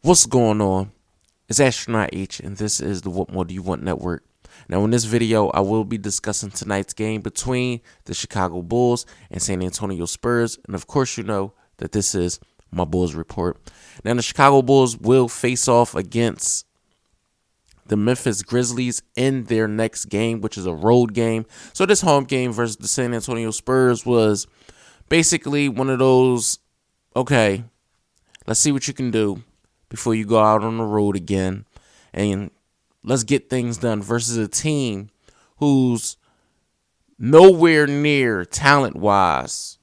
What's going on? It's Astronaut H, and this is the What More Do You Want Network. Now, in this video, I will be discussing tonight's game between the Chicago Bulls and San Antonio Spurs. And of course, you know that this is my Bulls report. Now, the Chicago Bulls will face off against the Memphis Grizzlies in their next game, which is a road game. So this home game versus the San Antonio Spurs was basically one of those, okay, let's see what you can do before you go out on the road again, and let's get things done versus a team who's nowhere near talent-wise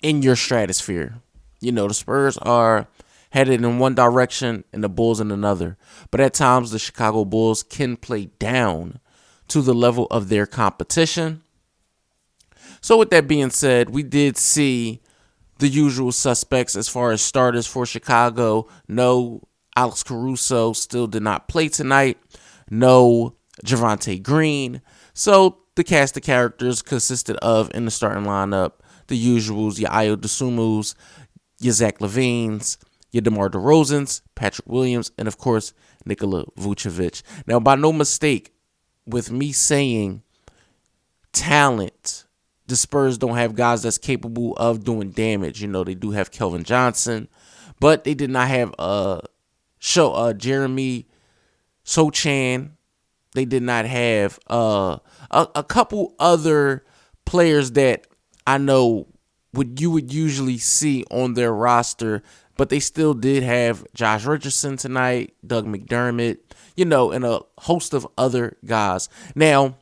in your stratosphere. You know, the Spurs are headed in one direction and the Bulls in another. But at times, the Chicago Bulls can play down to the level of their competition. So with that being said, we did see the usual suspects as far as starters for Chicago. No, Alex Caruso still did not play tonight. No, Javonte Green. So the cast of characters consisted of, in the starting lineup, the usuals, your Ayo Dosunmus, your Zach LaVines, your DeMar DeRozans, Patrick Williams, and of course, Nikola Vucevic. Now, by no mistake, with me saying talent, the Spurs don't have guys that's capable of doing damage. You know, they do have Kelvin Johnson, but they did not have Jeremy Sochan. They did not have a couple other players that I know you would usually see on their roster, but they still did have Josh Richardson tonight, Doug McDermott, you know, and a host of other guys. Now,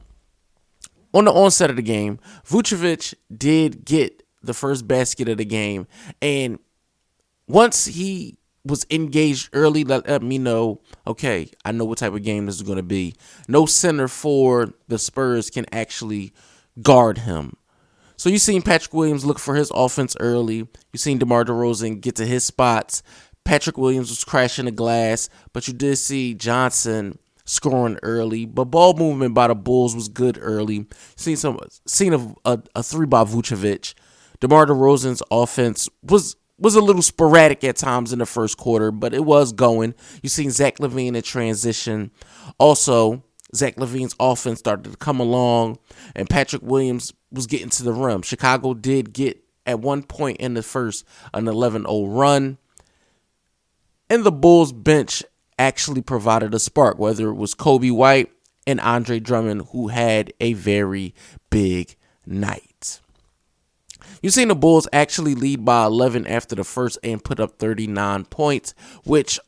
on the onset of the game, Vucevic did get the first basket of the game. And once he was engaged early, let me know, okay, I know what type of game this is going to be. No center for the Spurs can actually guard him. So you seen Patrick Williams look for his offense early. You seen DeMar DeRozan get to his spots. Patrick Williams was crashing the glass, but you did see Johnson scoring early, but ball movement by the Bulls was good early. Seen a three by Vucevic. DeMar DeRozan's offense was a little sporadic at times in the first quarter, but it was going. You seen Zach LaVine in transition. Also, Zach LaVine's offense started to come along, and Patrick Williams was getting to the rim. Chicago did get, at one point in the first, an 11-0 run, and the Bulls bench actually provided a spark, whether it was Kobe White and Andre Drummond, who had a very big night. You've seen the Bulls actually lead by 11 after the first and put up 39 points, which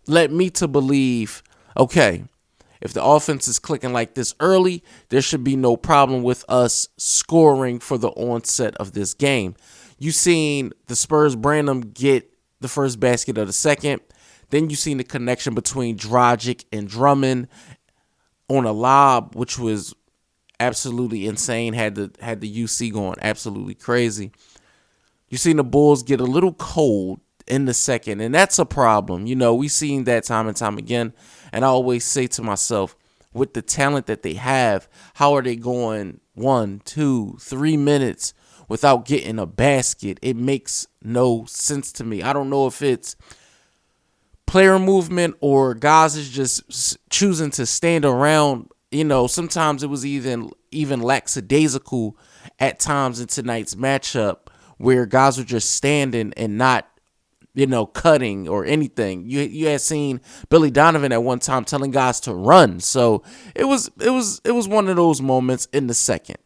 led me to believe, okay, if the offense is clicking like this early, there should be no problem with us scoring for the onset of this game. You've seen the Spurs Brandon get the first basket of the second. Then you seen the connection between Dragic and Drummond on a lob, which was absolutely insane. Had the UC going absolutely crazy. You seen the Bulls get a little cold in the second, and that's a problem. You know, we seen that time and time again. And I always say to myself, with the talent that they have, how are they going 1, 2, 3 minutes without getting a basket? It makes no sense to me. I don't know if it's player movement or guys is just choosing to stand around. You know, sometimes it was even lackadaisical at times in tonight's matchup where guys were just standing and not, you know, cutting or anything. You had seen Billy Donovan at one time telling guys to run. So it was one of those moments in the second.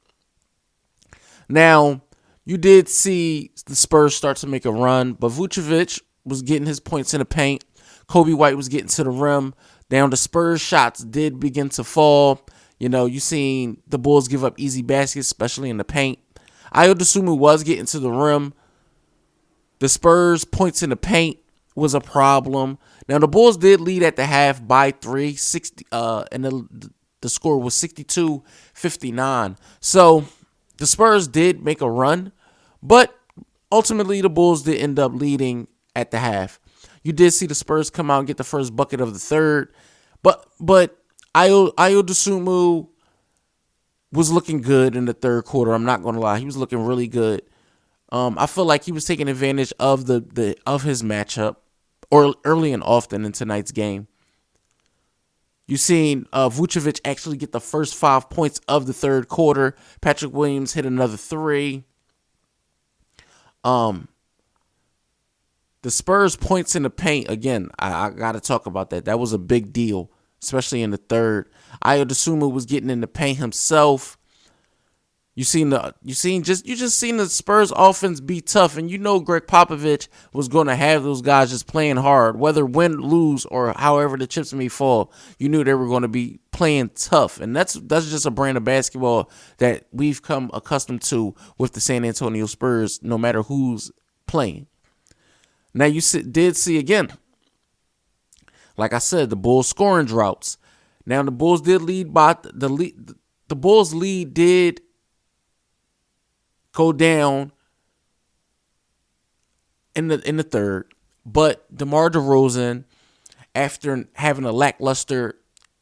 Now, you did see the Spurs start to make a run, but Vucevic was getting his points in the paint. Kobe White was getting to the rim. Down the Spurs shots did begin to fall. You know, you seen the Bulls give up easy baskets, especially in the paint. Ayo Dosunmu was getting to the rim. The Spurs points in the paint was a problem. Now, the Bulls did lead at the half by 3, 60, and the score was 62-59. So the Spurs did make a run, but ultimately the Bulls did end up leading at the half. You did see the Spurs come out and get the first bucket of the third, but Ayo Dosunmu was looking good in the third quarter. I'm not going to lie. He was looking really good. I feel like he was taking advantage of his matchup or early and often in tonight's game. You seen Vucevic actually get the first 5 points of the third quarter. Patrick Williams hit another 3. The Spurs points in the paint, again, I got to talk about that. That was a big deal, especially in the third. Ayo Dosunmu was getting in the paint himself. You just seen the Spurs offense be tough, and you know Greg Popovich was going to have those guys just playing hard, whether win, lose, or however the chips may fall. You knew they were going to be playing tough, and that's just a brand of basketball that we've come accustomed to with the San Antonio Spurs, no matter who's playing. Now you did see again, like I said, the Bulls scoring droughts. Now the Bulls did lead by the Bulls lead did go down in the third, but DeMar DeRozan, after having a lackluster,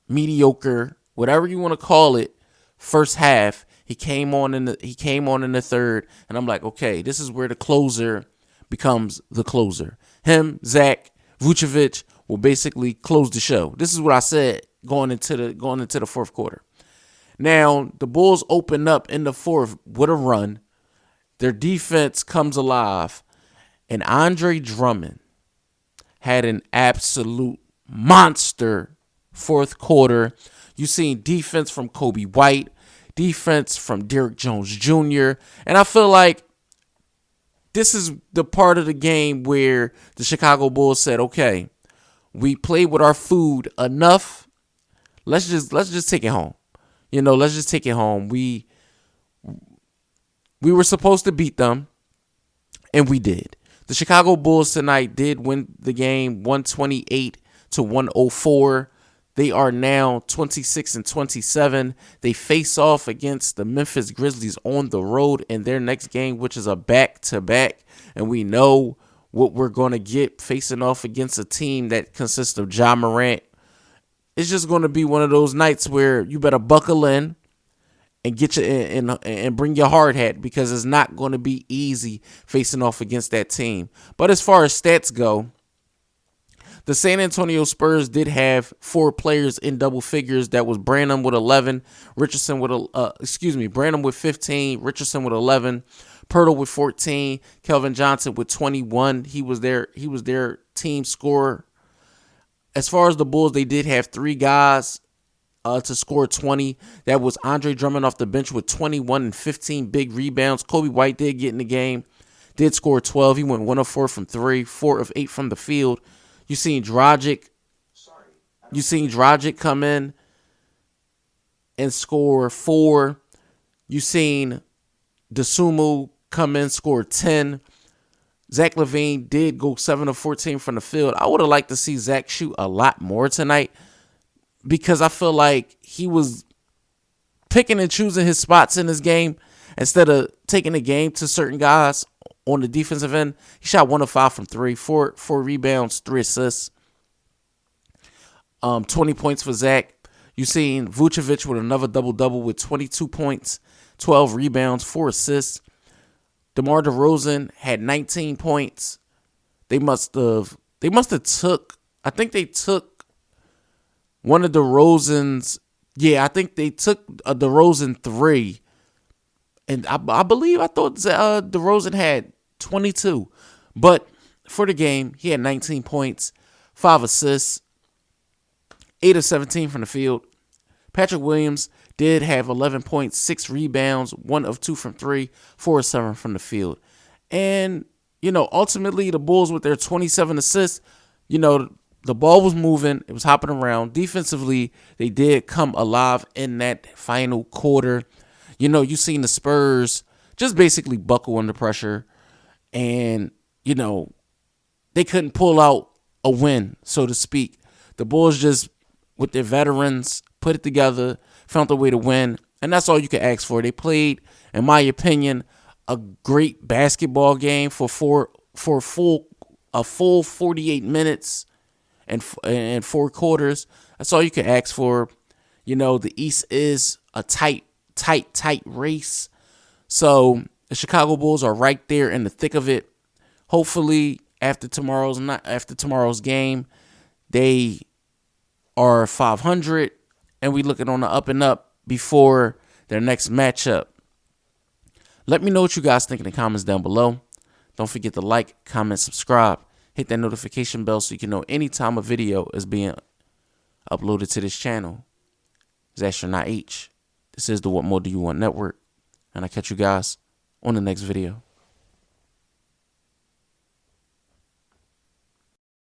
mediocre, whatever you want to call it, first half, he came on in the third, and I'm like, okay, this is where the closer becomes the closer. Him, Zach, Vucevic will basically close the show. This is what I said going into the fourth quarter. Now the Bulls open up in the fourth with a run. Their defense comes alive, and Andre Drummond had an absolute monster fourth quarter. You seen defense from Kobe White, defense from Derrick Jones Jr., and I feel like this is the part of the game where the Chicago Bulls said, okay, we played with our food enough. Let's just take it home. Let's just take it home. We were supposed to beat them, and we did. The Chicago Bulls tonight did win the game 128-104. They are now 26-27. They face off against the Memphis Grizzlies on the road in their next game, which is a back-to-back. And we know what we're going to get facing off against a team that consists of Ja Morant. It's just going to be one of those nights where you better buckle in and get your and bring your hard hat, because it's not going to be easy facing off against that team. But as far as stats go, the San Antonio Spurs did have 4 players in double figures. That was Branham with 11, Branham with 15, Richardson with 11, Pirtle with 14, Kelvin Johnson with 21. He was their team scorer. As far as the Bulls, they did have 3 guys to score 20. That was Andre Drummond off the bench with 21 and 15 big rebounds. Kobe White did get in the game, did score 12. He went 1 of 4 from 3, 4 of 8 from the field. You seen Dragic come in and score 4. You seen Dosunmu come in, score 10. Zach LaVine did go 7 of 14 from the field. I would have liked to see Zach shoot a lot more tonight, because I feel like he was picking and choosing his spots in this game instead of taking the game to certain guys on the defensive end. He shot 1 of 5 from 3, 4 rebounds, 3 assists, 20 points for Zach. You seen Vucevic with another double-double with 22 points, 12 rebounds, 4 assists. DeMar DeRozan had 19 points. They must have took, I think they took one of DeRozan's, I think they took a DeRozan 3. And I thought DeRozan had 22. But for the game, he had 19 points, 5 assists, 8 of 17 from the field. Patrick Williams did have 11 points, 6 rebounds, 1 of 2 from 3, 4 of 7 from the field. And, ultimately the Bulls with their 27 assists, the ball was moving. It was hopping around. Defensively, they did come alive in that final quarter. You seen the Spurs just basically buckle under pressure. And, they couldn't pull out a win, so to speak. The Bulls just, with their veterans, put it together, found a way to win. And that's all you could ask for. They played, in my opinion, a great basketball game for a full 48 minutes. And 4 quarters. That's all you can ask for. The East is a tight race. So the Chicago Bulls are right there in the thick of it. Hopefully, after tomorrow's game, they are 500, and we looking on the up and up before their next matchup. Let me know what you guys think in the comments down below. Don't forget to like, comment, subscribe. Hit that notification bell so you can know anytime a video is being uploaded to this channel. It's Astronaut H. This is the What More Do You Want Network. And I'll catch you guys on the next video.